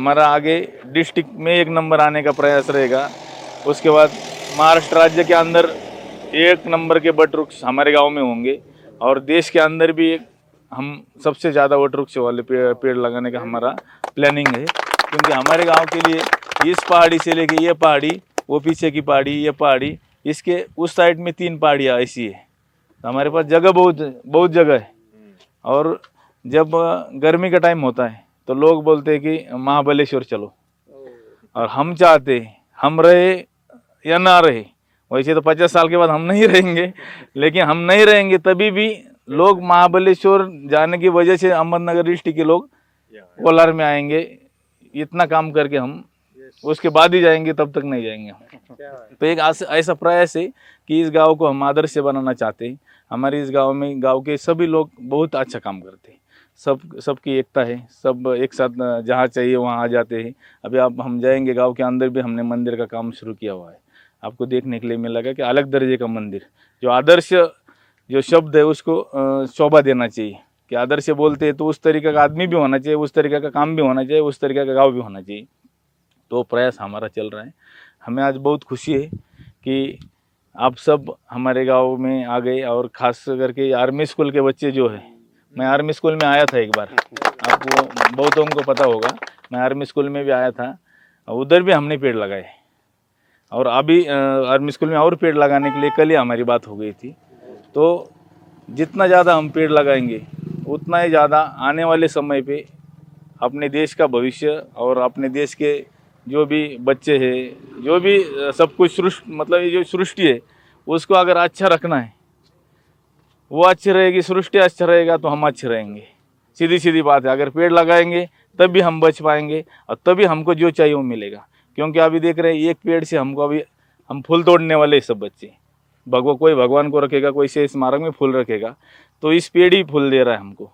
हमारा आगे डिस्ट्रिक्ट में 1 नंबर आने का प्रयास रहेगा। उसके बाद महाराष्ट्र राज्य के अंदर 1 नंबर के वट वृक्ष हमारे गांव में होंगे और देश के अंदर भी हम सबसे ज़्यादा वट वृक्ष वाले पेड़ लगाने का हमारा प्लानिंग है। क्योंकि हमारे गांव के लिए इस पहाड़ी से लेके ये पहाड़ी, वो पीछे की पहाड़ी, ये पहाड़ी, इसके उस साइड में 3 पहाड़ियाँ ऐसी है। तो हमारे पास जगह बहुत जगह है। और जब गर्मी का टाइम होता है तो लोग बोलते हैं कि महाबलेश्वर चलो, और हम चाहते हैं हम रहे या ना रहे, वैसे तो 50 साल के बाद हम नहीं रहेंगे, लेकिन हम नहीं रहेंगे तभी भी लोग महाबलेश्वर जाने की वजह से अहमदनगर डिस्ट्रिक्ट के लोग कोलार में आएंगे। इतना काम करके हम उसके बाद ही जाएंगे, तब तक नहीं जाएंगे हम। तो एक ऐसा प्रयास है कि इस गांव को हम आदर्श से बनाना चाहते हैं। हमारे इस गांव में गांव के सभी लोग बहुत अच्छा काम करते हैं, सबकी एकता है, सब एक साथ जहाँ चाहिए वहाँ आ जाते हैं। अभी हम जाएंगे गांव के अंदर भी हमने मंदिर का काम शुरू किया हुआ है। आपको देखने के लिए मिलेगा कि अलग दर्जे का मंदिर, जो आदर्श जो शब्द है उसको शोभा देना चाहिए कि आदर्श बोलते हैं तो उस तरीके का आदमी भी होना चाहिए, उस तरीके का काम भी होना चाहिए, उस तरीके का गाँव भी होना चाहिए। तो प्रयास हमारा चल रहा है। हमें आज बहुत खुशी है कि आप सब हमारे गांव में आ गए, और ख़ास करके आर्मी स्कूल के बच्चे जो है, मैं आर्मी स्कूल में आया था एक बार, आपको बहुतों को पता होगा, मैं आर्मी स्कूल में भी आया था, उधर भी हमने पेड़ लगाए। और अभी आर्मी स्कूल में और पेड़ लगाने के लिए कल ही हमारी बात हो गई थी। तो जितना ज़्यादा हम पेड़ लगाएंगे उतना ही ज़्यादा आने वाले समय पे अपने देश का भविष्य और अपने देश के जो भी बच्चे हैं, जो भी सब कुछ मतलब ये जो सृष्टि है उसको अगर अच्छा रखना है, वो अच्छी रहेगी, सृष्टि अच्छा रहेगा तो हम अच्छे रहेंगे। सीधी सीधी बात है, अगर पेड़ लगाएंगे तब भी हम बच पाएंगे और तभी हमको जो चाहिए वो मिलेगा। क्योंकि अभी देख रहे हैं एक पेड़ से हमको अभी हम फूल तोड़ने वाले सब बच्चे, कोई भगवान को रखेगा, कोई से स्मारक में फूल रखेगा, तो इस पेड़ ही फूल दे रहा है हमको।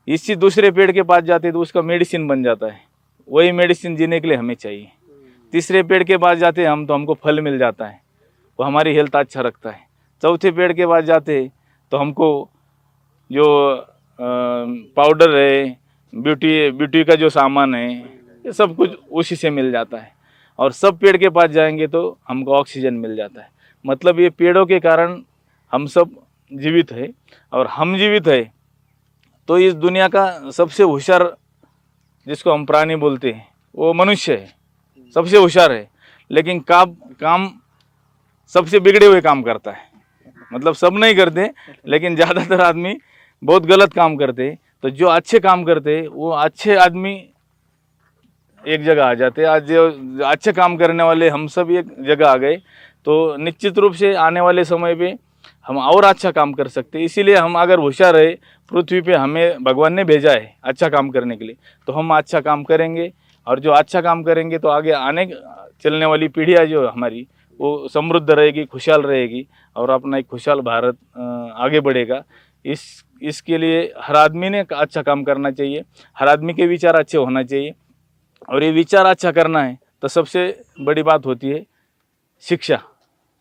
इसी दूसरे पेड़ के पास जाते तो उसका मेडिसिन बन जाता है, वही मेडिसिन जीने के लिए हमें चाहिए। तीसरे पेड़ के पास जाते हम तो हमको फल मिल जाता है, वो हमारी हेल्थ अच्छा रखता है। चौथे पेड़ के पास जाते तो हमको जो पाउडर है, ब्यूटी का जो सामान है, ये सब कुछ उसी से मिल जाता है। और सब पेड़ के पास जाएंगे तो हमको ऑक्सीजन मिल जाता है। मतलब ये पेड़ों के कारण हम सब जीवित है, और हम जीवित है तो इस दुनिया का सबसे होशियार जिसको हम प्राणी बोलते हैं वो मनुष्य है, सबसे होशियार है। लेकिन काम सबसे बिगड़े हुए काम करता है। मतलब सब नहीं करते, लेकिन ज़्यादातर आदमी बहुत गलत काम करते हैं। तो जो अच्छे काम करते हैं वो अच्छे आदमी एक जगह आ जाते हैं। आज जो अच्छे काम करने वाले हम सब एक जगह आ गए तो निश्चित रूप से आने वाले समय पे हम और अच्छा काम कर सकते हैं। इसीलिए हम अगर होशियार रहे, पृथ्वी पे हमें भगवान ने भेजा है अच्छा काम करने के लिए, तो हम अच्छा काम करेंगे। और जो अच्छा काम करेंगे तो आगे आने चलने वाली पीढ़ियाँ जो हमारी वो समृद्ध रहेगी, खुशहाल रहेगी, और अपना एक खुशहाल भारत आगे बढ़ेगा। इसके लिए हर आदमी ने अच्छा काम करना चाहिए, हर आदमी के विचार अच्छे होना चाहिए। और ये विचार अच्छा करना है तो सबसे बड़ी बात होती है शिक्षा।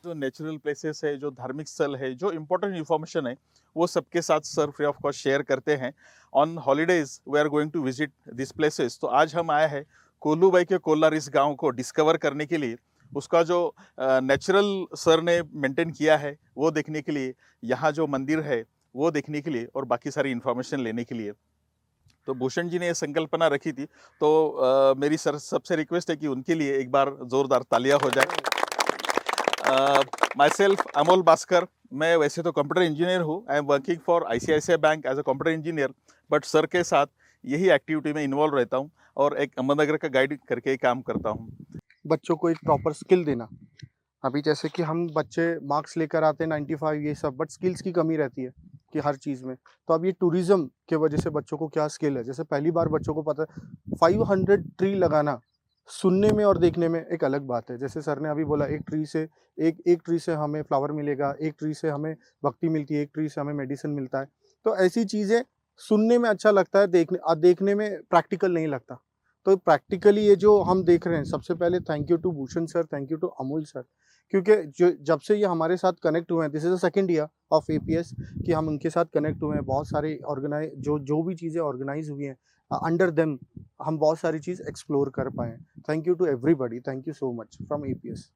जो नेचुरल प्लेसेस है, जो धार्मिक स्थल है, जो इम्पोर्टेंट इन्फॉर्मेशन है, वो सबके साथ sir free of cost share करते हैं। On holidays we are going to visit this places. तो आज हम आए हैं कोल्लूबाई के कोलार इस गांव को डिस्कवर करने के लिए, उसका जो नेचुरल सर ने मेंटेन किया है वो देखने के लिए, यहाँ जो मंदिर है वो देखने के लिए, और बाकी सारी इन्फॉर्मेशन लेने के लिए। तो भूषण जी ने ये संकल्पना रखी थी, तो मेरी सर सबसे रिक्वेस्ट है कि उनके लिए एक बार जोरदार तालियां हो जाए। माई सेल्फ अमोल भास्कर, मैं वैसे तो कंप्यूटर इंजीनियर हूँ। I am working for ICICI bank as a computer engineer, but sir के साथ यही एक्टिविटी में इन्वॉल्व रहता हूँ और एक अहमदनगर का गाइड करके काम करता हूँ। बच्चों को एक प्रॉपर स्किल देना। अभी जैसे कि हम बच्चे मार्क्स लेकर आते हैं 95 ये सब, बट स्किल्स की कमी रहती है कि हर चीज़ में। तो अब ये टूरिज्म के वजह से बच्चों को क्या स्किल है, जैसे पहली बार बच्चों को पता है 500 ट्री लगाना, सुनने में और देखने में एक अलग बात है। जैसे सर ने अभी बोला एक ट्री से हमें फ्लावर मिलेगा, एक ट्री से हमें भक्ति मिलती है, एक ट्री से हमें मेडिसिन मिलता है। तो ऐसी चीज़ें सुनने में अच्छा लगता है, देखने में प्रैक्टिकल नहीं लगता। तो प्रैक्टिकली ये जो हम देख रहे हैं, सबसे पहले thank you to Bhushan sir, thank you to Amul sir, क्योंकि जो जब से ये हमारे साथ कनेक्ट हुए हैं, this is the second year of APS कि हम उनके साथ कनेक्ट हुए हैं। बहुत सारे जो भी चीज़ें ऑर्गेनाइज हुई हैं, अंडर देम हम बहुत सारी चीज़ एक्सप्लोर कर पाएँ। Thank you to everybody, thank you so much from APS.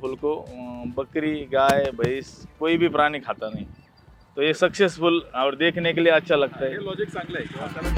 फूल को बकरी, गाय, भैंस कोई भी प्राणी खाता नहीं, तो ये सक्सेसफुल और देखने के लिए अच्छा लगता है। हे लॉजिक चांगलं आहे किंवा त्याला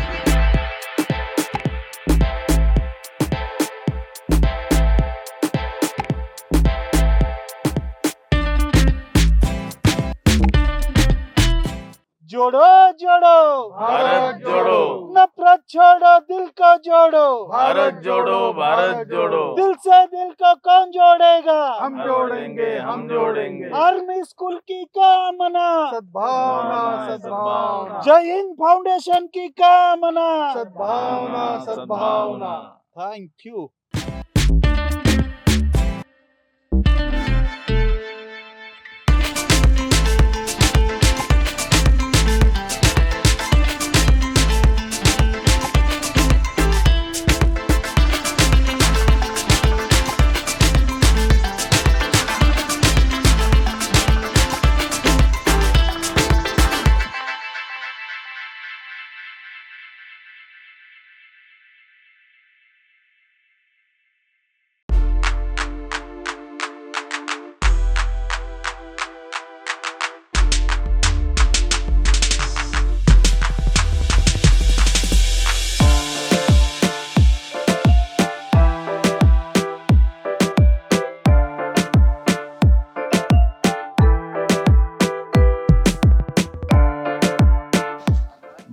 जोड़ो जोड़ो भारत जोड़ो, नफरत छोड़ो दिल को जोड़ो, भारत जोड़ो, भारत जोड़ो, दिल से दिल को कौन जोड़ेगा, हम जोड़ेंगे, हम जोड़ेंगे। आर्मी स्कूल की कामना, सद्भावना सद्भावना, जय हिंद फाउंडेशन की कामना, सद्भावना सद्भावना। Thank you.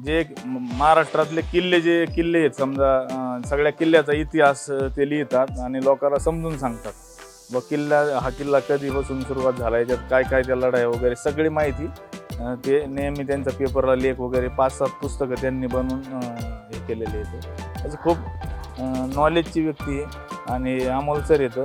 जे महाराष्ट्रातले किल्ले आहेत समजा, सगळ्या किल्ल्याचा इतिहास ते लिहितात आणि लोकांना समजून सांगतात व हा किल्ला कधीपासून सुरुवात झाला, याच्यात काय काय त्या लढाई वगैरे सगळी माहिती ते नेहमी त्यांच्या पेपरला लेख वगैरे 5-7 पुस्तकं त्यांनी बनवून हे केलेले आहेत. त्याचं खूप नॉलेजची व्यक्ती आहे आणि अमोल सर येतं.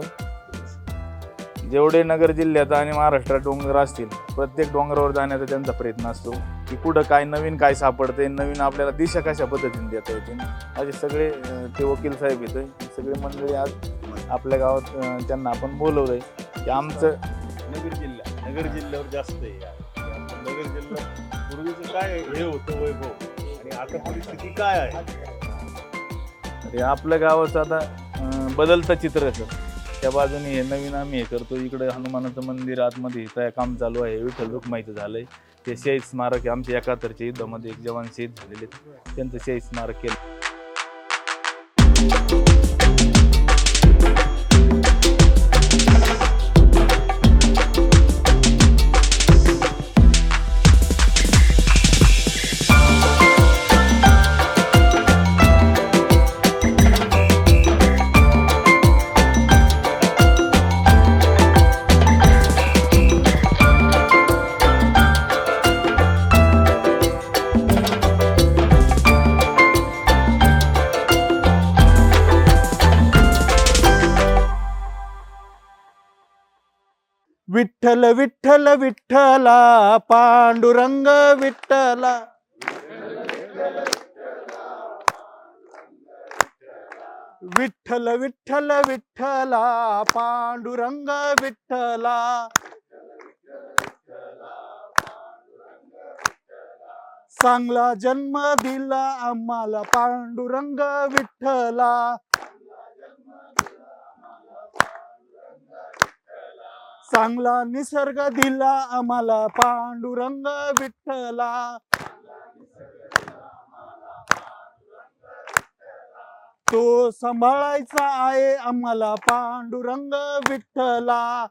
जेवढे नगर जिल्ह्यात आणि महाराष्ट्रात डोंगर असतील, प्रत्येक डोंगरावर जाण्याचा त्यांचा प्रयत्न असतो की कुठं काय नवीन काय सापडते, नवीन आपल्याला दिशा कशा पद्धतीने देता येते. असे सगळे ते वकील साहेब येतं, सगळे मंडळी आज आपल्या गावात त्यांना आपण बोलवलंय की आमचं नगर जिल्ह्यावर जास्त आहे. नगर जिल्हा पूर्वीचं काय हे होतं वैभव आणि आता परिस्थिती काय आहे. हे आपल्या गावाचं आता बदलतं चित्र आहे सर. त्या बाजूने हे नवीन आम्ही हे करतो. इकडे हनुमानाचं मंदिर आतमध्ये इथं काम चालू आहे. विठ्ठल रुक्माईचं झालंय. ते शहीद स्मारक आहे. आमच्या 71च्या युद्धामध्ये एक जवान शहीद झालेले, त्यांचं शहीद स्मारक केलं. विठ्ठल विठ्ठल विठ्ठला पांडुरंग विठ्ठला, विठ्ठल विठ्ठल विठ्ठला पांडुरंग विठ्ठला, चांगला जन्म दिला आम्हाला पांडुरंग विठ्ठला, चांगला निसर्ग दिला आम्हाला पांडुरंग विठ्ठला, तो सांभाळायचा आहे आम्हाला पांडुरंग विठ्ठला,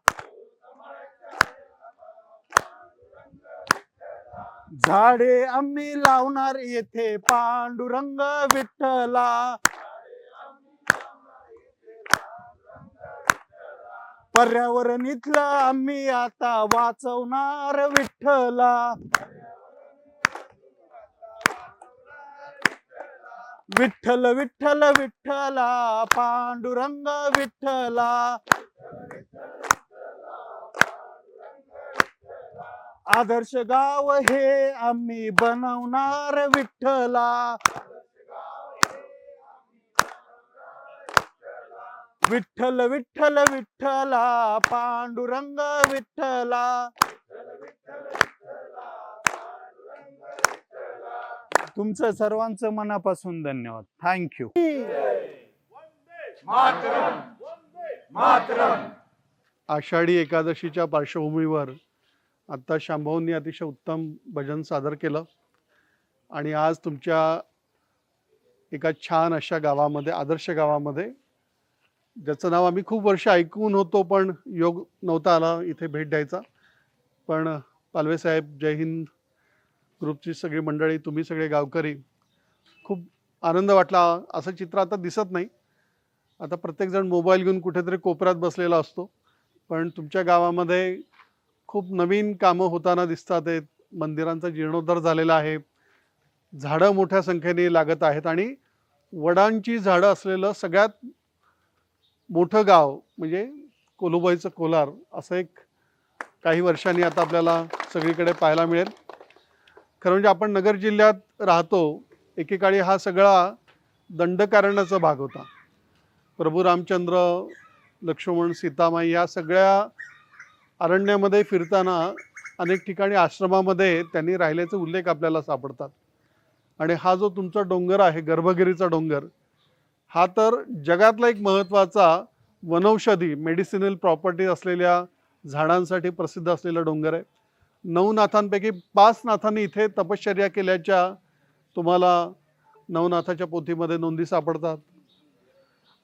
झाडे आम्ही लावणार येथे पांडुरंग विठ्ठला, पर्यावरण इथलं आम्ही आता वाचवणार विठ्ठला, विठ्ठल विठ्ठल विठ्ठला पांडुरंग विठ्ठला, आदर्श गाव हे आम्ही बनवणार विठ्ठला. विठ्ठल विठ्ठल विठ्ठला पांडुरंग विठ्ठला. तुमचं सर्वांचं मनापासून धन्यवाद. थँक्यू. आषाढी एकादशीच्या पार्श्वभूमीवर आत्ता शांभाऊंनी अतिशय उत्तम भजन सादर केलं आणि आज तुमच्या एका छान अशा गावामध्ये, आदर्श गावामध्ये, ज्याचं नाव आम्ही खूप वर्ष ऐकून होतो पण योग नव्हता आला इथे भेट द्यायचा. पण पालवे साहेब, जय हिंद ग्रुपची सगळी मंडळी, तुम्ही सगळे गावकरी, खूप आनंद वाटला. असं चित्र आता दिसत नाही. आता प्रत्येकजण मोबाईल घेऊन कुठेतरी कोपऱ्यात बसलेला असतो. पण तुमच्या गावामध्ये खूप नवीन कामं होताना दिसतात आहेत. मंदिरांचा जीर्णोद्धार झालेला आहे. झाडं मोठ्या संख्येने लागत आहेत आणि वडांची झाडं असलेलं सगळ्यात मोठं गाव म्हणजे कोलुबाईचं कोलार असं एक काही वर्षांनी आता आपल्याला सगळीकडे पाहायला मिळेल. खरं म्हणजे आपण नगर जिल्ह्यात राहतो. एकेकाळी हा सगळा दंडकारण्याचा भाग होता. प्रभू रामचंद्र, लक्ष्मण, सीतामाई या सगळ्या अरण्यामध्ये फिरताना अनेक ठिकाणी आश्रमामध्ये त्यांनी राहिल्याचे उल्लेख आपल्याला सापडतात. आणि हा जो तुमचा डोंगर आहे, गर्भगिरीचा डोंगर, हा तर जगातला एक महत्त्वाचा वनौषधी मेडिसिनल प्रॉपर्टी असलेल्या झाडांसाठी प्रसिद्ध असलेला डोंगर आहे. 9 नाथांपैकी 5 नाथांनी इथे तपश्चर्या केल्याच्या तुम्हाला नवनाथाच्या पोथीमध्ये नोंदी सापडतात.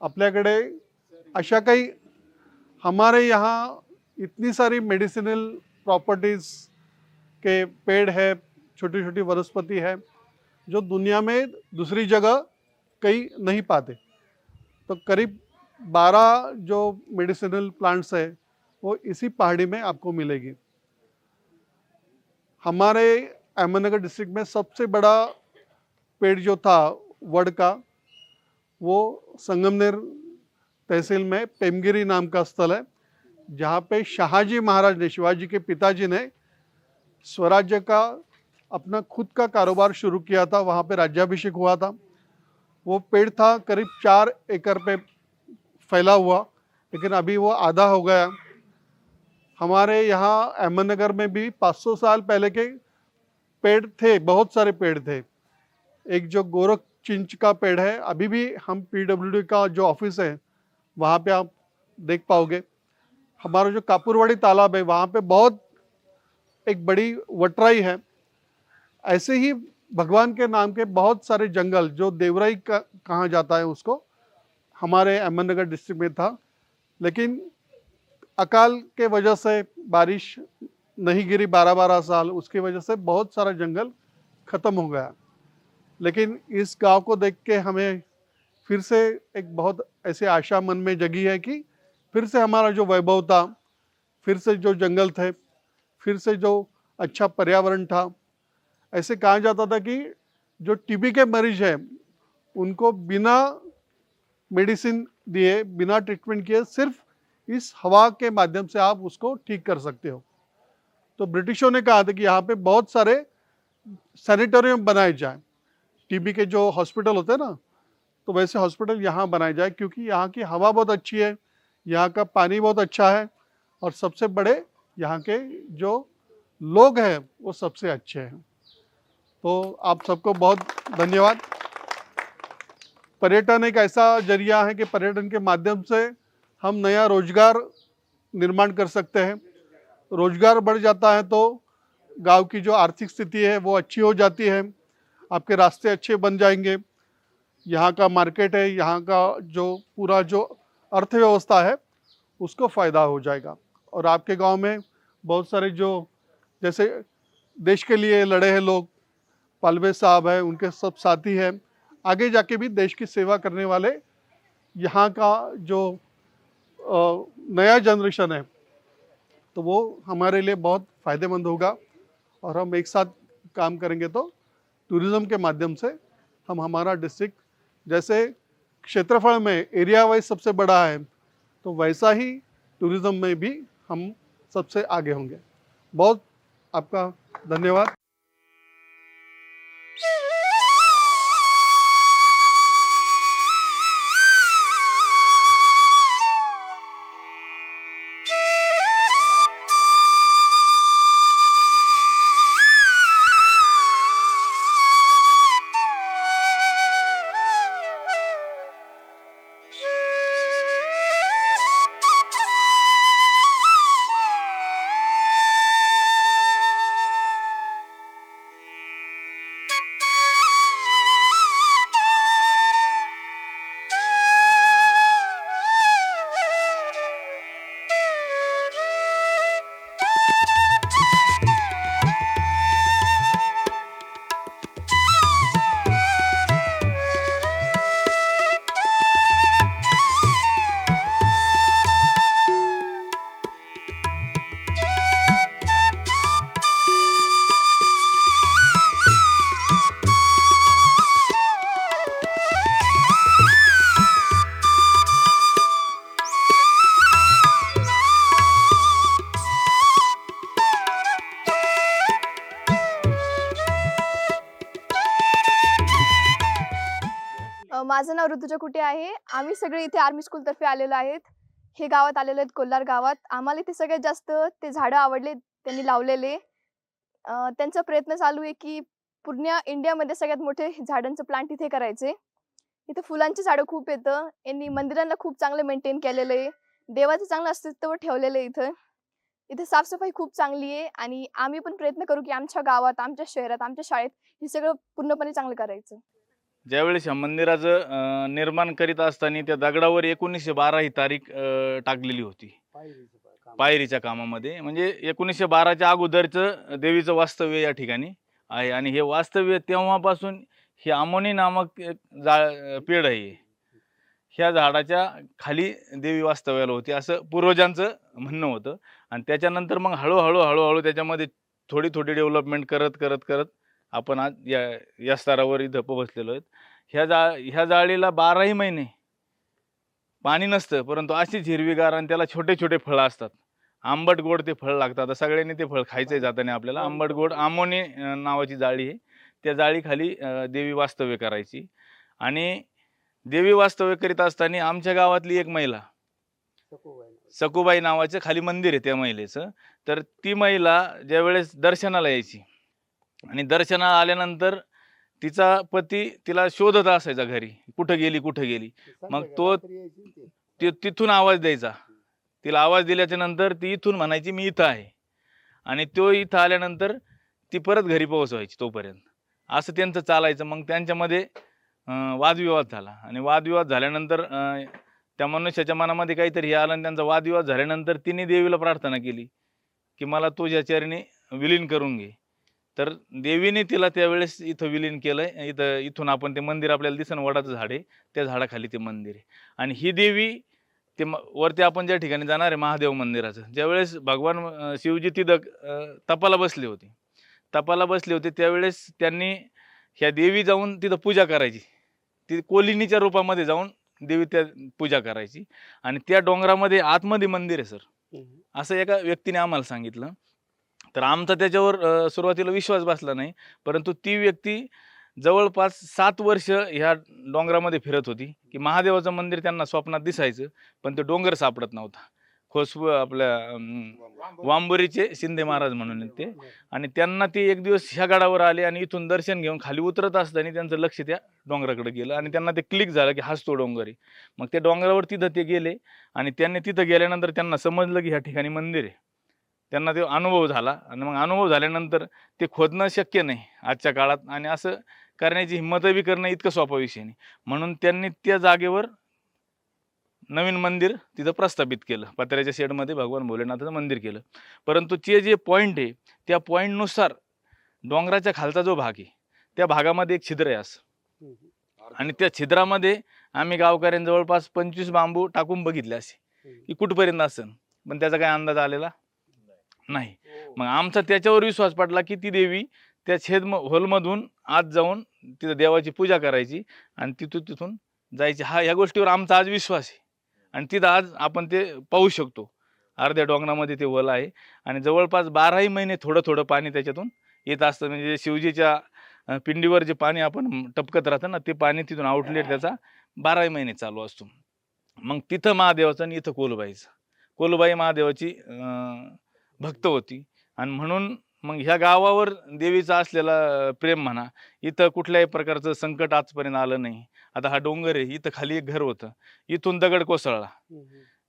आपल्याकडे अशा काही हमारे यहाँ इतनी सारी मेडिसिनल प्रॉपर्टीज़ के पेड़ है, छोटी छोटी वनस्पति है जो दुनिया में दूसरी जगह कहीं नहीं पाते. तो करीब 12 जो मेडिसिनल प्लांट्स है वो इसी पहाड़ी में आपको मिलेगी. हमारे अहमदनगर डिस्ट्रिक्ट में सबसे बड़ा पेड़ जो था वड का, वो संगमनेर तहसील में पेमगिरी नाम का स्थल है, जहाँ पे शाहजी महाराज ने, शिवाजी के पिताजी ने स्वराज्य का अपना खुद का कारोबार शुरू किया था. वहाँ पे राज्याभिषेक हुआ था. वो पेड़ था करीब 4 एकड़ पे फैला हुआ, लेकिन अभी वो आधा हो गया. हमारे यहाँ अहमदनगर में भी 500 साल पहले के पेड़ थे, बहुत सारे पेड़ थे. एक जो गोरख चिंच का पेड़ है, अभी भी हम PWD का जो ऑफिस है वहाँ पे आप देख पाओगे. हमारा जो कापुरवाड़ी तालाब है वहाँ पे बहुत एक बड़ी वटराई है. ऐसे ही भगवान के नाम के बहुत सारे जंगल, जो देवराई का कहा जाता है, उसको हमारे अहमदनगर डिस्ट्रिक्ट में था. लेकिन अकाल के वजह से बारिश नहीं गिरी 12-12 साल, उसकी वजह से बहुत सारा जंगल ख़त्म हो गया. लेकिन इस गांव को देख के हमें फिर से एक बहुत ऐसी आशा मन में जगी है कि फिर से हमारा जो वैभव था, फिर से जो जंगल थे, फिर से जो अच्छा पर्यावरण था. ऐसे कहा जाता था कि जो टीबी के मरीज हैं उनको बिना मेडिसिन दिए, बिना ट्रीटमेंट किए, सिर्फ इस हवा के माध्यम से आप उसको ठीक कर सकते हो. तो ब्रिटिशों ने कहा था कि यहाँ पे बहुत सारे सैनिटोरियम बनाए जाए. टीबी के जो हॉस्पिटल होते हैं ना, तो वैसे हॉस्पिटल यहाँ बनाए जाए, क्योंकि यहाँ की हवा बहुत अच्छी है, यहाँ का पानी बहुत अच्छा है, और सबसे बड़े यहाँ के जो लोग हैं वो सबसे अच्छे हैं. तो आप सबको बहुत धन्यवाद. पर्यटन एक ऐसा जरिया है कि पर्यटन के माध्यम से हम नया रोजगार निर्माण कर सकते हैं. रोजगार बढ़ जाता है तो गांव की जो आर्थिक स्थिति है वो अच्छी हो जाती है, आपके रास्ते अच्छे बन जाएंगे, यहाँ का मार्केट है, यहाँ का जो पूरा जो अर्थव्यवस्था है उसको फ़ायदा हो जाएगा. और आपके गांव में बहुत सारे जो जैसे देश के लिए लड़े हैं लोग, पालवे साहब हैं, उनके सब साथी हैं, आगे जाके भी देश की सेवा करने वाले यहाँ का जो नया जनरेशन है, तो वो हमारे लिए बहुत फ़ायदेमंद होगा. और हम एक साथ काम करेंगे तो टूरिज़्म के माध्यम से हम हमारा डिस्ट्रिक्ट जैसे क्षेत्रफल में एरिया वाइज सबसे बड़ा है, तो वैसा ही टूरिज़्म में भी हम सबसे आगे होंगे. बहुत आपका धन्यवाद। माझं नाव ऋतुजा कुटे आहे. आम्ही सगळे इथे आर्मी स्कूलतर्फे आलेलो आहेत. हे गावात आलेलो आहेत, कोल्हार गावात. आम्हाला इथे सगळ्यात जास्त ते झाडं आवडले त्यांनी लावलेले. त्यांचा प्रयत्न चालू आहे की पूर्ण इंडियामध्ये सगळ्यात मोठे झाडांचं प्लांट इथे करायचे. इथे फुलांची झाडं खूप येतं. यांनी मंदिरांना खूप चांगलं मेंटेन केलेलं आहे. देवाचं चांगलं अस्तित्व ठेवलेलं आहे इथं. इथे साफसफाई खूप चांगली आहे आणि आम्ही पण प्रयत्न करू की आमच्या गावात, आमच्या शहरात, आमच्या शाळेत हे सगळं पूर्णपणे चांगलं करायचं. ज्यावेळेस ह्या मंदिराचं निर्माण करीत असताना त्या दगडावर 1912 ही तारीख टाकलेली होती पायरीच्या कामामध्ये. म्हणजे 1912च्या अगोदरचं देवीचं वास्तव्य या ठिकाणी आहे आणि हे वास्तव्य तेव्हापासून हे आमोनी नामक एक पेड आहे. ह्या झाडाच्या खाली देवी वास्तव्याला होती असं पूर्वजांचं म्हणणं होतं. आणि त्याच्यानंतर मग हळूहळू त्याच्यामध्ये थोडी थोडी डेव्हलपमेंट करत आपण आज या स्तरावर इथं पोहोचलेलो आहेत. ह्या जाळीला 12ही महिने पाणी नसतं, परंतु अशीच हिरवीगार आणि त्याला छोटे छोटे फळं असतात. आंबट गोड ते फळ लागतात. सगळ्यांनी ते फळ खायचंय जाताना आपल्याला. आंबट गोड आमोनी नावाची जाळी आहे. त्या जाळीखाली देवी वास्तव्य करायची. आणि देवी वास्तव्य करीत असताना आमच्या गावातली एक महिला सकुबाई नावाचं खाली मंदिर आहे त्या महिलेचं. तर ती महिला ज्यावेळेस दर्शनाला यायची आणि दर्शनाला आल्यानंतर तिचा पती तिला शोधत असायचा घरी, कुठं गेली. मग तो तिथून आवाज द्यायचा. तिला आवाज दिल्याच्या नंतर ती इथून म्हणायची मी इथं आहे. आणि तो इथं आल्यानंतर ती परत घरी पोहोचवायची तोपर्यंत. असं त्यांचं चालायचं. मग त्यांच्यामध्ये वादविवाद झाला आणि वादविवाद झाल्यानंतर त्या मनुष्याच्या मनामध्ये काहीतरी हे आलं आणि त्यांचा वादविवाद झाल्यानंतर तिने देवीला प्रार्थना केली की मला तुझ्या चरणी विलीन करून घे. तर देवीने तिला त्यावेळेस इथं विलीन केलंय. इथून आपण ते मंदिर आपल्याला दिसन, वडाचं झाड आहे, त्या झाडाखाली ते मंदिर आहे. आणि ही देवी ते वरती आपण ज्या ठिकाणी जाणार आहे महादेव मंदिराचं, ज्यावेळेस भगवान शिवजी तिथं तपाला बसले होते त्यावेळेस त्यांनी ह्या देवी जाऊन तिथं पूजा करायची. ती कोलिनीच्या रूपामध्ये जाऊन देवी त्या पूजा करायची. आणि त्या डोंगरामध्ये आतमध्ये मंदिर आहे सर, असं एका व्यक्तीने आम्हाला सांगितलं. तर आमचा त्याच्यावर सुरुवातीला विश्वास बसला नाही, परंतु ती व्यक्ती जवळपास 7 वर्ष ह्या डोंगरामध्ये फिरत होती की महादेवाचं मंदिर त्यांना स्वप्नात दिसायचं, पण ते डोंगर सापडत नव्हता. आपल्या वांबोरीचे शिंदे महाराज म्हणून ते. आणि त्यांना ते एक दिवस ह्या गडावर आले आणि इथून दर्शन घेऊन खाली उतरत असताना त्यांचं लक्ष त्या डोंगराकडे गेलं आणि त्यांना ते क्लिक झालं की हाच तो डोंगर आहे. मग त्या डोंगरावर तिथं ते गेले आणि त्यांनी तिथं गेल्यानंतर त्यांना समजलं की ह्या ठिकाणी मंदिर आहे. त्यांना ते अनुभव झाला आणि मग अनुभव झाल्यानंतर ते खोदणं शक्य नाही आजच्या काळात आणि असं करण्याची हिंमतही करणं इतकं सोपा विषय नाही. म्हणून त्यांनी त्या जागेवर नवीन मंदिर तिथं प्रस्थापित केलं. पत्र्याच्या शेडमध्ये भगवान भोलेनाथाचं मंदिर केलं. परंतु ते जे पॉईंट आहे त्या पॉईंटनुसार डोंगराच्या खालचा जो भाग आहे त्या भागामध्ये एक छिद्र आहे असं. आणि त्या छिद्रामध्ये आम्ही गावकऱ्यांनी जवळपास 25 बांबू टाकून बघितले असे की कुठपर्यंत असेल, पण त्याचा काही अंदाज आलेला नाही. मग आमचा त्याच्यावर विश्वास पडला की ती देवी त्या होलमधून आत जाऊन तिथं देवाची पूजा करायची आणि तिथून जायची. ह्या गोष्टीवर आमचा आज विश्वास आहे आणि तिथं आज आपण ते पाहू शकतो. अर्ध्या डोंगरामध्ये ते होल आहे आणि जवळपास 12ही महिने थोडं थोडं पाणी त्याच्यातून येत असतं. म्हणजे शिवजीच्या पिंडीवर जे पाणी आपण टपकत राहतं ना, ते पाणी तिथून आउटलेट त्याचा 12ही महिने चालू असतो. मग तिथं महादेवाचं आणि इथं कोलूबाईचं. कोलूबाई महादेवाची भक्त होती आणि म्हणून मग ह्या गावावर देवीचं असलेला प्रेम म्हणा, इथं कुठल्याही प्रकारचं संकट आजपर्यंत आलं नाही. आता हा डोंगर आहे, इथं खाली एक घर होतं, इथून दगड कोसळला,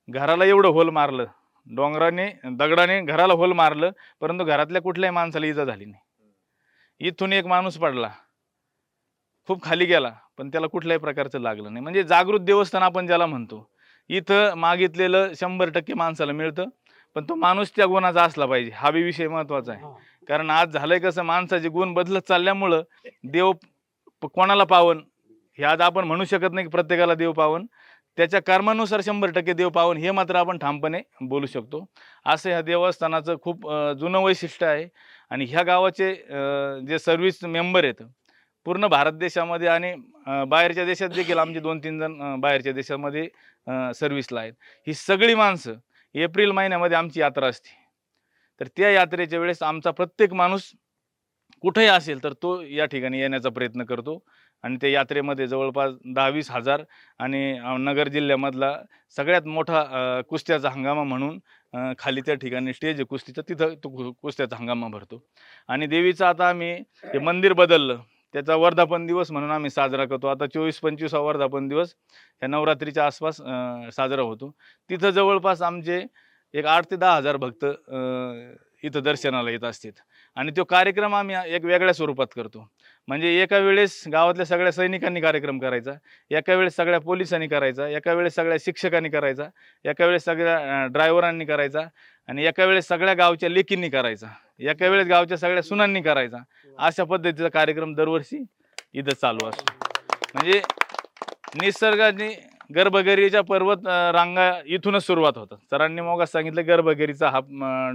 घराला एवढं होल मारलं, दगडाने घराला होल मारलं, परंतु घरातल्या कुठल्याही माणसाला इजा झाली नाही. इथून एक माणूस पडला, खूप खाली गेला, पण त्याला कुठल्याही प्रकारचं लागलं नाही. म्हणजे जागृत देवस्थान आपण ज्याला म्हणतो, इथं मागितलेलं 100% माणसाला मिळतं, पण तो माणूस त्या गुणाचा असला पाहिजे, हा बी विषय महत्वाचा आहे. कारण आज झालंय कसं, माणसाचे गुण बदलत चालल्यामुळं देव कोणाला पावन हे आज आपण म्हणू शकत नाही की प्रत्येकाला देव पावन, त्याच्या कर्मानुसार 100% देव पावन हे मात्र आपण ठामपणे बोलू शकतो. असं ह्या देवस्थानाचं खूप जुनं वैशिष्ट्य आहे. आणि ह्या गावाचे जे सर्व्हिस मेंबर आहेत पूर्ण भारत देशामध्ये आणि बाहेरच्या देशात देखील आमचे 2-3 जण बाहेरच्या देशामध्ये सर्व्हिसला आहेत. ही सगळी माणसं एप्रिल महिन्यामध्ये आमची यात्रा असते, तर त्या यात्रेच्या वेळेस आमचा प्रत्येक माणूस कुठेही असेल तर तो या ठिकाणी येण्याचा प्रयत्न करतो. आणि त्या यात्रेमध्ये जवळपास 10-20 हजार आणि नगर जिल्ह्यामधला सगळ्यात मोठा कुस्त्याचा हंगामा म्हणून खाली त्या ठिकाणी स्टेज आहे कुस्तीचं, तिथं तो कुस्त्याचा हंगामा भरतो. आणि देवीचं आता आम्ही हे मंदिर बदललं, त्याचा वर्धापन दिवस म्हणून आम्ही साजरा करतो. आता 24-25 वर्धापन दिवस ह्या नवरात्रीच्या आसपास साजरा होतो. तिथं जवळपास आमचे एक 8 ते 10 हजार भक्त इथं दर्शनाला येत असतात. आणि तो कार्यक्रम आम्ही एक वेगळ्या स्वरूपात करतो. म्हणजे एका वेळेस गावातल्या सगळ्या सैनिकांनी कार्यक्रम करायचा, एका वेळेस सगळ्या पोलिसांनी करायचा, एका वेळेस सगळ्या शिक्षकांनी करायचा, एका वेळेस सगळ्या ड्रायव्हरांनी करायचा आणि एका वेळेस सगळ्या गावच्या लेकींनी करायचा, एका वेळेस गावच्या सगळ्या सुनांनी करायचा. अशा पद्धतीचा कार्यक्रम दरवर्षी इथं चालू असतो. म्हणजे निसर्गाने गर्भगिरीच्या पर्वत रांगा इथूनच सुरुवात होतात. सरांनी मग सांगितलं गर्भगिरीचा हा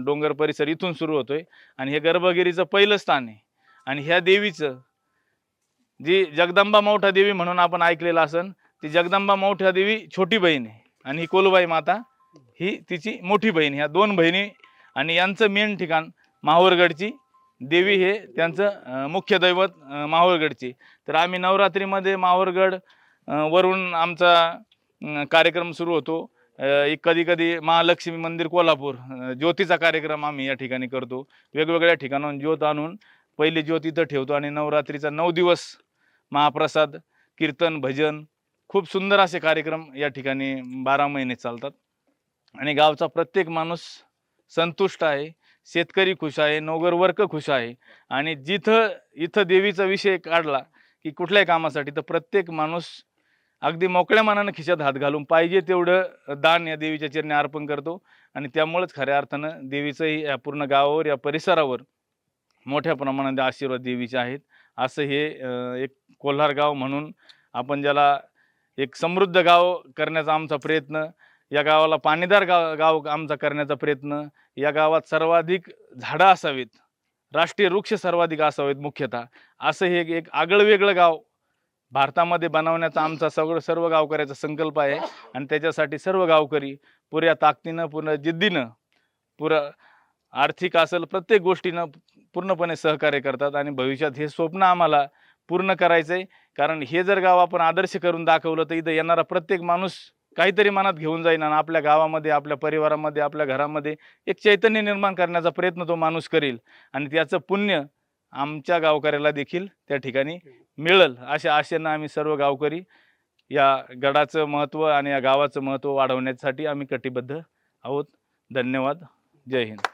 डोंगर परिसर इथून सुरू होतोय आणि हे गर्भगिरीचं पहिलं स्थान आहे. आणि ह्या देवीचं जी जगदंबा मौठा देवी म्हणून आपण ऐकलेलं असन, ती जगदंबा मौठा देवी छोटी बहीण आहे आणि ही कोलूबाई माता ही तिची मोठी बहीण. ह्या 2 बहिणी आणि यांचं मेन ठिकाण माहूरगडची देवी हे त्यांचं मुख्य दैवत माहूरगडची. तर आम्ही नवरात्रीमध्ये माहूरगड वरून आमचा कार्यक्रम सुरू होतो. कधी कधी महालक्ष्मी मंदिर कोल्हापूर ज्योतीचा कार्यक्रम आम्ही या ठिकाणी करतो. वेगवेगळ्या ठिकाणाहून ज्योत आणून पहिली ज्योत इथं ठेवतो आणि नवरात्रीचा 9 दिवस महाप्रसाद, कीर्तन, भजन, खूप सुंदर असे कार्यक्रम या ठिकाणी 12 महिने चालतात. आणि गावचा प्रत्येक माणूस संतुष्ट आहे, शेतकरी खुश आहे, नोकर वर्ग खुश आहे. आणि इथं देवीचा विषय काढला की कुठल्याही कामासाठी तर प्रत्येक माणूस अगदी मोकळ्या मनानं खिशात हात घालून पाहिजे तेवढं दान या देवीच्या चरणी अर्पण करतो. आणि त्यामुळेच खऱ्या अर्थानं देवीचंही या पूर्ण गावावर, या परिसरावर मोठ्या प्रमाणात आशीर्वाद देवीचे आहेत. असं हे एक कोल्हार गाव म्हणून आपण ज्याला एक समृद्ध गाव करण्याचा आमचा प्रयत्न, या गावाला पाणीदार गाव आमचा करण्याचा प्रयत्न, या गावात सर्वाधिक झाडं असावीत, राष्ट्रीय वृक्ष सर्वाधिक असावेत मुख्यतः, असं हे एक आगळं वेगळं गाव भारतामध्ये बनवण्याचा आमचा सर्व गावकऱ्याचा संकल्प आहे. आणि त्याच्यासाठी सर्व गावकरी पुऱ्या ताकदीनं, पूर्ण जिद्दीनं, पुरं आर्थिक असेल प्रत्येक गोष्टीनं पूर्णपणे सहकार्य करतात. आणि भविष्यात हे स्वप्न आम्हाला पूर्ण करायचं आहे. कारण हे जर गाव आपण आदर्श करून दाखवलं तर इथं येणारा प्रत्येक माणूस काहीतरी मनात घेऊन जाईल आणि आपल्या गावामध्ये, आपल्या परिवारामध्ये, आपल्या घरामध्ये एक चैतन्य निर्माण करण्याचा प्रयत्न तो माणूस करेल. आणि त्याचं पुण्य आमच्या गावकऱ्याला देखील त्या ठिकाणी मिळेल, अशा आशेनं आम्ही सर्व गावकरी या गडाचं महत्त्व आणि या गावाचं महत्त्व वाढवण्यासाठी आम्ही कटिबद्ध आहोत. धन्यवाद. जय हिंद.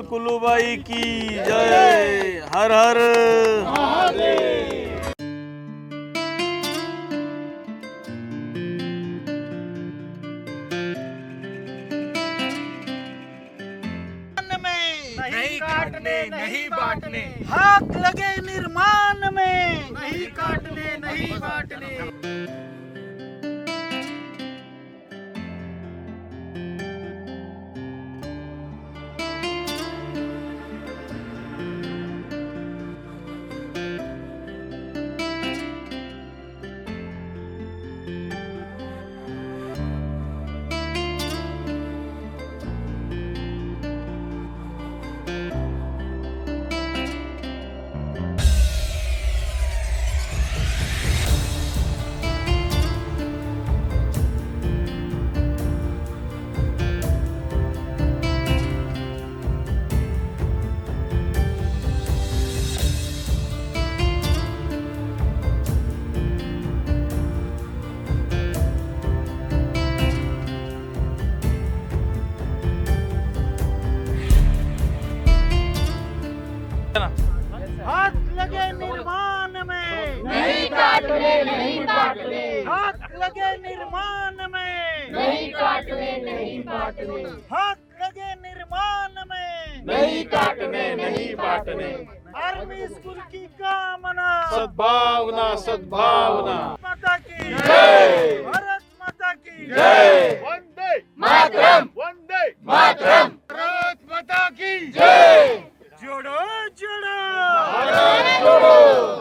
कुलूबाई की जय. हर हर नहीं काटने नहीं बांटने, हाथ लगे निर्माण में नहीं काटने नहीं बांटने. हाथ लगे निर्माण में नहीं काटने नहीं बांटने, हाथ लगे निर्माण में नहीं काटने नहीं बांटने, हाथ लगे निर्माण में नहीं काटने नहीं बांटने. आर्मी स्कूल की कामना, सद्भावना सद्भावना. माता की जय, भारत माता की जय. वंदे मातरम, वंदे मातरम. भारत माता की जय. जोड़ो जोड़ो भारत जोड़ो,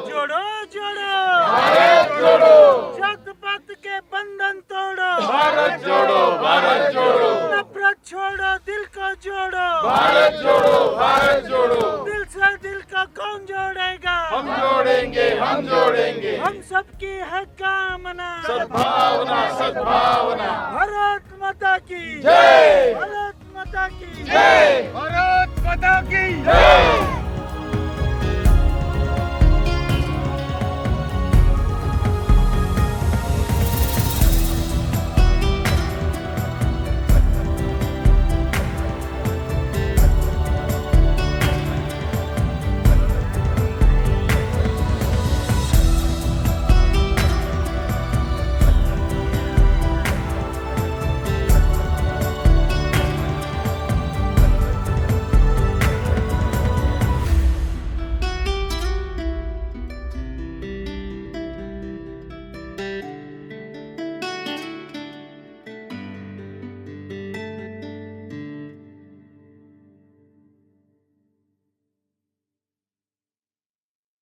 जोड़ो जोड़ो भारत जोड़ो. जात पात के बंधन तोड़ो भारत जोड़ो, भारत जोड़ो. नफरत छोड़ो दिल को जोड़ो भारत जोड़ो, भारत जोड़ो. दिल से दिल का कौन जोड़ेगा, हम जोड़ेंगे हम जोड़ेंगे. हम सबकी है कामना, सद्भावना सद्भावना. भारत माता की जय, भारत माता की जय, भारत माता की जय.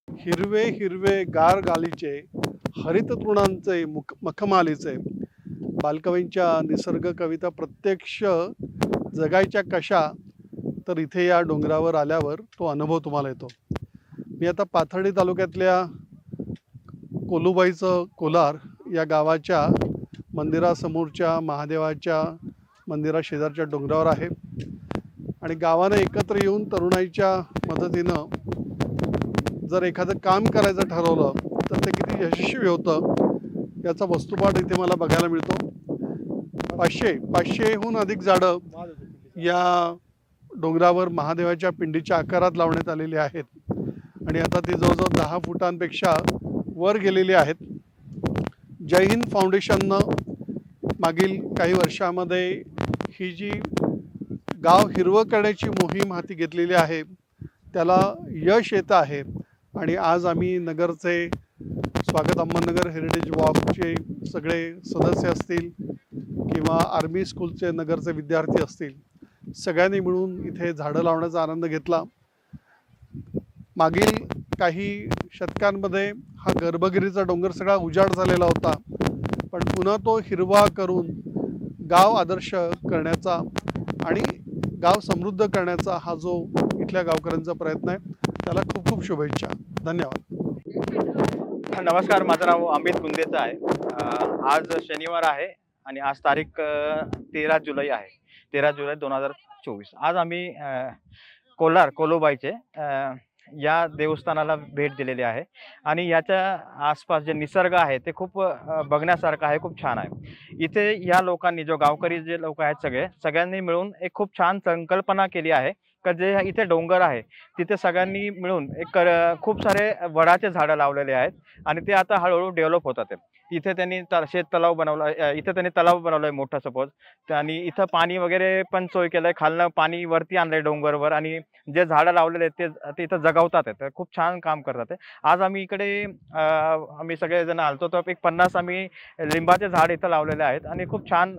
हिरवे हिरवे गार गालीचे हरित तृणांचे मखमालीचे बालकवींच्या निसर्ग कविता प्रत्यक्ष जगायच्या कशा तर इथे या डोंगरावर आल्यावर तो अनुभव तुम्हाला येतो. मी आता पाथर्डी तालुक्यातल्या कोलूबाईचं कोलार या गावाच्या मंदिरासमोरच्या महादेवाच्या मंदिरा शेजारच्या डोंगरावर आहे आणि गावानं एकत्र येऊन तरुणाईच्या मदतीनं जर एखादं काम करायचं ठरवलं तर ते किती यशस्वी होतं याचा वस्तुपाठ इथे मला बघायला मिळतो. 500हून अधिक झाडं या डोंगरावर महादेवाच्या पिंडीच्या आकारात लावण्यात आलेली आहेत आणि आता ती जवळजवळ 10 फुटांपेक्षा वर गेलेली आहेत. जय हिंद फाउंडेशननं मागील काही वर्षामध्ये ही जी गाव हिरवं करण्याची मोहीम हाती घेतलेली आहे त्याला यश येतं आहे आणि आज आम्ही नगरचे स्वागत अहमदनगर हेरिटेज वॉकचे सगळे सदस्य असतील किंवा आर्मी स्कूलचे नगरचे विद्यार्थी असतील सगळ्यांनी मिळून इथे झाडं लावण्याचा आनंद घेतला. मागील काही शतकांमध्ये हा गर्भगिरीचा डोंगर सगळा उजाड झालेला होता पण पुन्हा तो हिरवा करून गाव आदर्श करण्याचा आणि गाव समृद्ध करण्याचा हा जो इथल्या गावकऱ्यांचा प्रयत्न आहे त्याला खूप खूप शुभेच्छा. धन्यवाद. नमस्कार, माझं नाव अमित गुंदेचं आहे. आज शनिवार आहे आणि आज तारीख 13 जुलै आहे. 13 जुलै 2024. आज आम्ही कोलूबाईचे या देवस्थानाला भेट दिलेली आहे आणि याच्या आसपास जे निसर्ग आहे ते खूप बघण्यासारखं आहे, खूप छान आहे. इथे या लोकांनी जो गावकरी जे लोक आहेत सगळ्यांनी मिळून एक खूप छान संकल्पना केली आहे का जे इथे डोंगर आहे तिथे सगळ्यांनी मिळून खूप सारे वडाचे झाडं लावलेले आहेत आणि ते आता हळूहळू डेव्हलप होतात आहे. इथे त्यांनी शेत तलाव बनवला, इथे त्यांनी तलाव बनवलाय मोठा सपोज, आणि इथं पाणी वगैरे पण सोय केलंय. खालनं पाणी वरती आणलंय डोंगरवर आणि जे झाडं लावलेले आहेत ते इथं जगवतात आहेत. तर खूप छान काम करतात आहे. आज आम्ही इकडे आम्ही सगळेजण आलतो तर एक 50 आम्ही लिंबाचे झाड इथं लावलेले आहेत आणि खूप छान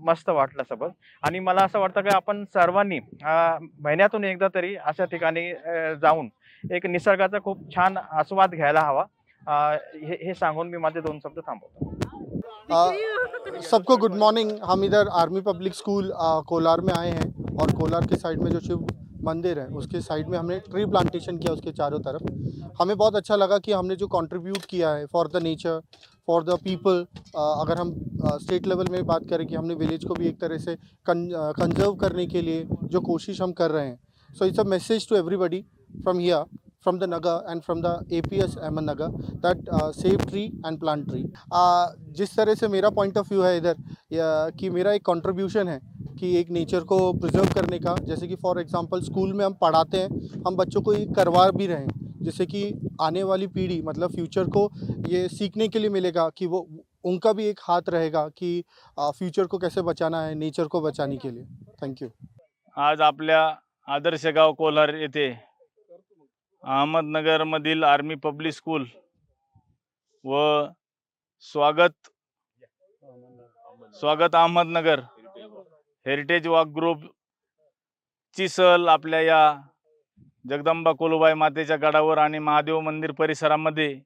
मस्त वाटलं सपोज. आणि मला असं वाटतं की आपण सर्वांनी महिन्यातून एकदा तरी अशा ठिकाणी जाऊन एक निसर्गाचा खूप छान आस्वाद घ्यायला हवा. हे सांगून मी माझे 2 शब्द थांबवतो. सबको गुड मॉर्निंग। हम इधर आर्मी पब्लिक स्कूल कोलार में आए हैं और कोलार के साइड में जो शिव मंदिर है उसके साइड में हमने ट्री प्लांटेशन किया उसके चारों तरफ। हमें बहुत अच्छा लगा कि हमने जो कंट्रीब्यूट किया है for the nature, for the people. अगर हम स्टेट लेवल में बात करें कि हमने विलेज को भी एक तरह से कंजर्व करने के लिए जो कोशिश हम कर रहे हैं, so it's a message to everybody from here, from the Naga and from the APS Ahmednagar that save tree and plant tree। जिस तरह से मेरा पॉइंट ऑफ व्यू है इधर कि मेरा एक कंट्रीब्यूशन है कि एक नेचर को प्रिजर्व करने का। जैसे कि फॉर एग्जांपल स्कूल में हम पढ़ाते हैं, हम बच्चों को ये करवा भी रहे हैं जिससे कि आने वाली पीढ़ी मतलब फ्यूचर को ये सीखने के लिए मिलेगा कि वो उनका भी एक हाथ रहेगा कि फ्यूचर को कैसे बचाना है, नेचर को बचाने के लिए। Thank you. आज आपल्या आदर्श गाव कोलार येथे अहमदनगरमधील आर्मी पब्लिक स्कूल व स्वागत अहमदनगर हेरिटेज वॉक ग्रुप ची सहल आपल्या या जगदंबा कोलुबाई मातेच्या गडावर आणि महादेव मंदिर परिसरामध्ये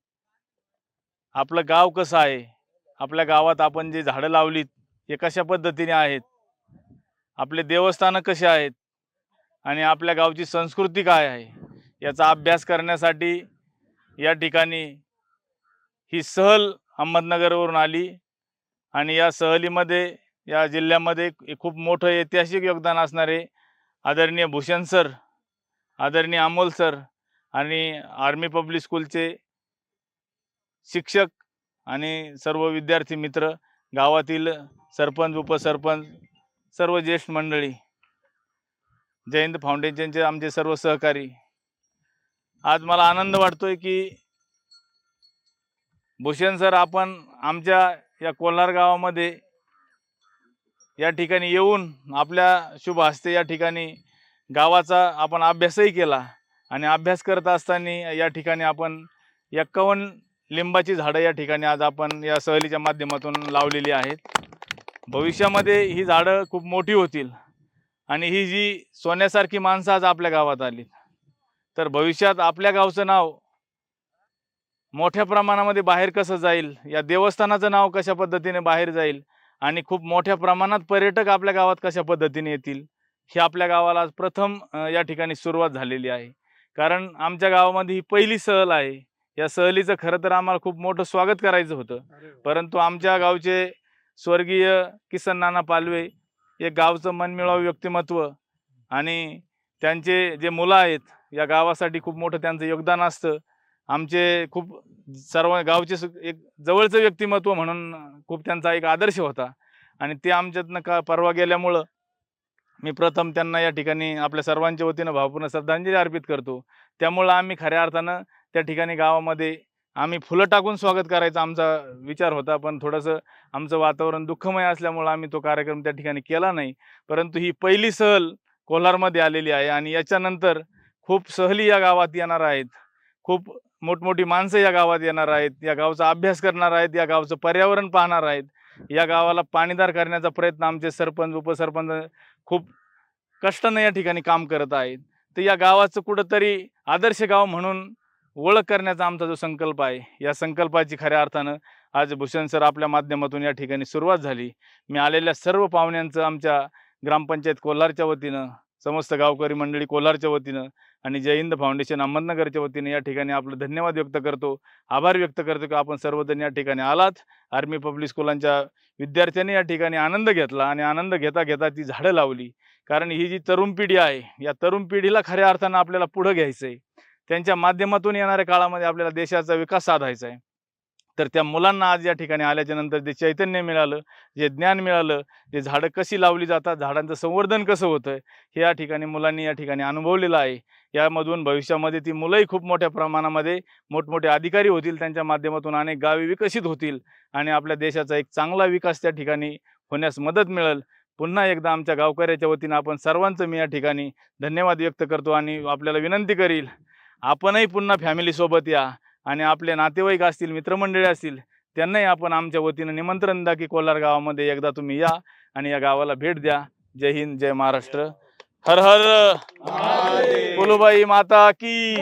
आपलं गाव कसं आहे, आपल्या गावात आपण जे झाडं लावलीत हे कशा पद्धतीने आहेत, आपले देवस्थानं कसे आहेत आणि आपल्या गावची संस्कृती काय आहे याचा अभ्यास करण्यासाठी या ठिकाणी ही सहल अहमदनगरवरून आली। आणि या सहलीमध्ये या जिल्ह्यामध्ये खूप मोठं ऐतिहासिक योगदान असणारे आदरणीय भूषण सर, आदरणीय अमोल सर आणि आर्मी पब्लिक स्कूलचे शिक्षक आणि सर्व विद्यार्थी मित्र, गावातील सरपंच, उपसरपंच, सर्व ज्येष्ठ मंडळी, जय हिंद फाउंडेशनचे आमचे सर्व सहकारी। आज मला आनंद वाटतोय की भूषण सर आपण आमच्या या कोलार गावामध्ये या ठिकाणी येऊन आपल्या शुभ हस्ते या ठिकाणी गावाचा आपण अभ्यासही केला आणि अभ्यास करत असताना या ठिकाणी आपण 51 लिंबाची झाडं या ठिकाणी आज आपण या सहलीच्या माध्यमातून लावलेली आहेत। भविष्यामध्ये ही झाडं खूप मोठी होतील आणि ही जी सोन्यासारखी माणसं आज आपल्या गावात आली तर भविष्यात आपल्या गावचं नाव मोठ्या प्रमाणामध्ये बाहेर कसं जाईल, या देवस्थानाचं नाव कशा पद्धतीने बाहेर जाईल आणि खूप मोठ्या प्रमाणात पर्यटक आपल्या गावात कशा पद्धतीने येतील, ही आपल्या गावाला आज प्रथम या ठिकाणी सुरुवात झालेली आहे। कारण आमच्या गावामध्ये ही पहिली सहल आहे। या सहलीचं खरं तर आम्हाला खूप मोठं स्वागत करायचं होतं, परंतु आमच्या गावचे स्वर्गीय किसन नाना पालवे एक गावचं मनमिळावू व्यक्तिमत्व आणि त्यांचे जे मुलं आहेत या गावासाठी खूप मोठं त्यांचं योगदान असतं। आमचे खूप सर्व गावचे एक जवळचं व्यक्तिमत्व म्हणून खूप त्यांचा एक आदर्श होता आणि ते आमच्यातनं परवा गेल्यामुळं मी प्रथम त्यांना या ठिकाणी आपल्या सर्वांच्या वतीनं भावपूर्ण श्रद्धांजली अर्पित करतो। त्यामुळं आम्ही खऱ्या अर्थानं त्या ठिकाणी गावामध्ये आम्ही फुलं टाकून स्वागत करायचा आमचा विचार होता, पण थोडंसं आमचं वातावरण दुःखमय असल्यामुळं आम्ही तो कार्यक्रम त्या ठिकाणी केला नाही। परंतु ही पहिली सहल कोलारमध्ये आलेली आहे आणि याच्यानंतर खूप सहली या गावात येणार आहेत, खूप मोठमोठी माणसं या गावात येणार आहेत, या गावचा अभ्यास करणार आहेत, या गावचं पर्यावरण पाहणार आहेत, या गावाला पाणीदार करण्याचा प्रयत्न आमचे सरपंच, उपसरपंच खूप कष्टाने या ठिकाणी काम करत आहेत। तर या गावाचं कुठंतरी आदर्श गाव म्हणून ओळख करण्याचा आमचा जो संकल्प आहे, या संकल्पाची खऱ्या अर्थानं आज भूषण सर आपल्या माध्यमातून या ठिकाणी सुरुवात झाली। मी आलेल्या सर्व पाहुण्यांचं आमच्या ग्रामपंचायत कोलारच्या वतीनं, समस्त गावकरी मंडळी कोलारच्या वतीनं आणि जय हिंद फाउंडेशन अहमदनगरच्या वतीने या ठिकाणी आपलं धन्यवाद व्यक्त करतो, आभार व्यक्त करतो की आपण सर्वजण या ठिकाणी आलात। आर्मी पब्लिक स्कूलांच्या विद्यार्थ्यांनी या ठिकाणी आनंद घेतला आणि आनंद घेता घेता ती झाडं लावली। कारण ही जी तरुण पिढी आहे, या तरुण पिढीला खऱ्या अर्थानं आपल्याला पुढं घ्यायचं आहे, त्यांच्या माध्यमातून येणाऱ्या काळामध्ये आपल्याला देशाचा विकास साधायचा आहे। तर त्या मुलांना आज या ठिकाणी आल्याच्या नंतर जे चैतन्य मिळालं, जे ज्ञान मिळालं, जे झाडं कशी लावली जातात, झाडांचं संवर्धन कसं होतं, हे या ठिकाणी मुलांनी या ठिकाणी अनुभवलेलं आहे. यामधून भविष्यामध्ये ती मुलंही खूप मोठ्या प्रमाणामध्ये मोठमोठे अधिकारी होतील, त्यांच्या माध्यमातून अनेक गावे विकसित होतील आणि आपल्या देशाचा एक चांगला विकास त्या ठिकाणी होण्यास मदत मिळेल. पुन्हा एकदा आमच्या गावकऱ्याच्या वतीनं आपण सर्वांचं मी या ठिकाणी धन्यवाद व्यक्त करतो आणि आपल्याला विनंती करील, आपणही पुन्हा फॅमिलीसोबत या आणि आपले नातेवाईक असतील, मित्रमंडळी असतील, त्यांनाही आपण आमच्या वतीनं निमंत्रण द्या की कोलार गावामध्ये एकदा तुम्ही या आणि या गावाला भेट द्या. जय हिंद, जय महाराष्ट्र. हर हर कुलुबाई माता की